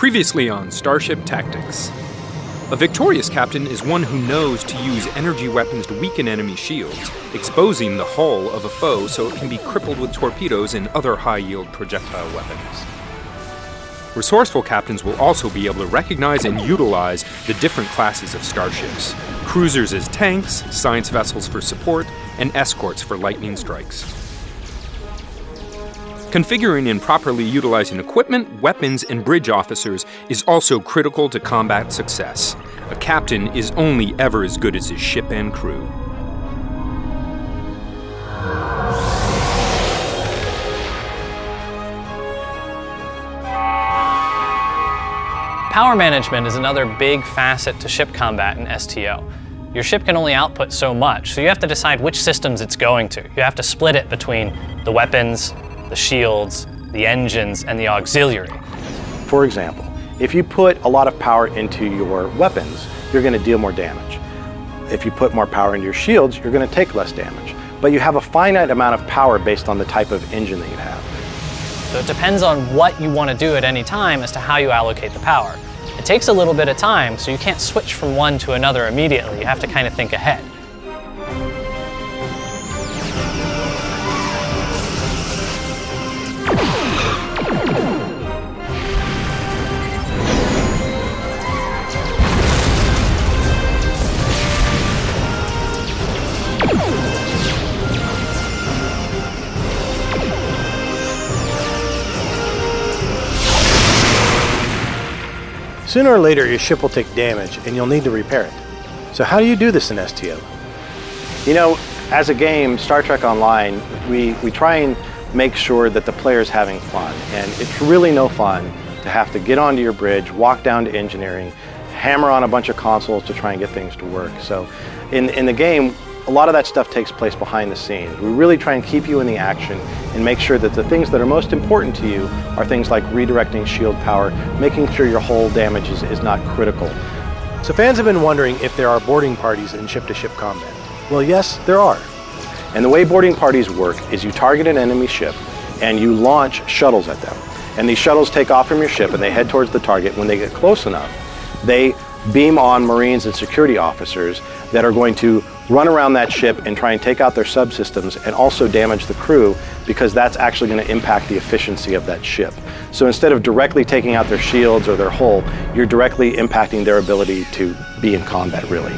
Previously on Starship Tactics. A victorious captain is one who knows to use energy weapons to weaken enemy shields, exposing the hull of a foe so it can be crippled with torpedoes and other high-yield projectile weapons. Resourceful captains will also be able to recognize and utilize the different classes of starships: cruisers as tanks, science vessels for support, and escorts for lightning strikes. Configuring and properly utilizing equipment, weapons, and bridge officers is also critical to combat success. A captain is only ever as good as his ship and crew. Power management is another big facet to ship combat in STO. Your ship can only output so much, so you have to decide which systems it's going to. You have to split it between the weapons, the shields, the engines, and the auxiliary. For example, if you put a lot of power into your weapons, you're going to deal more damage. If you put more power into your shields, you're going to take less damage. But you have a finite amount of power based on the type of engine that you have. So it depends on what you want to do at any time as to how you allocate the power. It takes a little bit of time, so you can't switch from one to another immediately. You have to kind of think ahead. Sooner or later, your ship will take damage and you'll need to repair it. So how do you do this in STO? You know, as a game, Star Trek Online, we try and make sure that the player's having fun. And it's really no fun to have to get onto your bridge, walk down to engineering, hammer on a bunch of consoles to try and get things to work. So in the game, a lot of that stuff takes place behind the scenes. We really try and keep you in the action and make sure that the things that are most important to you are things like redirecting shield power, making sure your hull damage is not critical. So fans have been wondering if there are boarding parties in ship-to-ship combat. Well, yes, there are. And the way boarding parties work is you target an enemy ship and you launch shuttles at them. And these shuttles take off from your ship and they head towards the target. When they get close enough, they beam on Marines and security officers that are going to run around that ship and try and take out their subsystems and also damage the crew, because that's actually going to impact the efficiency of that ship. So instead of directly taking out their shields or their hull, you're directly impacting their ability to be in combat, really.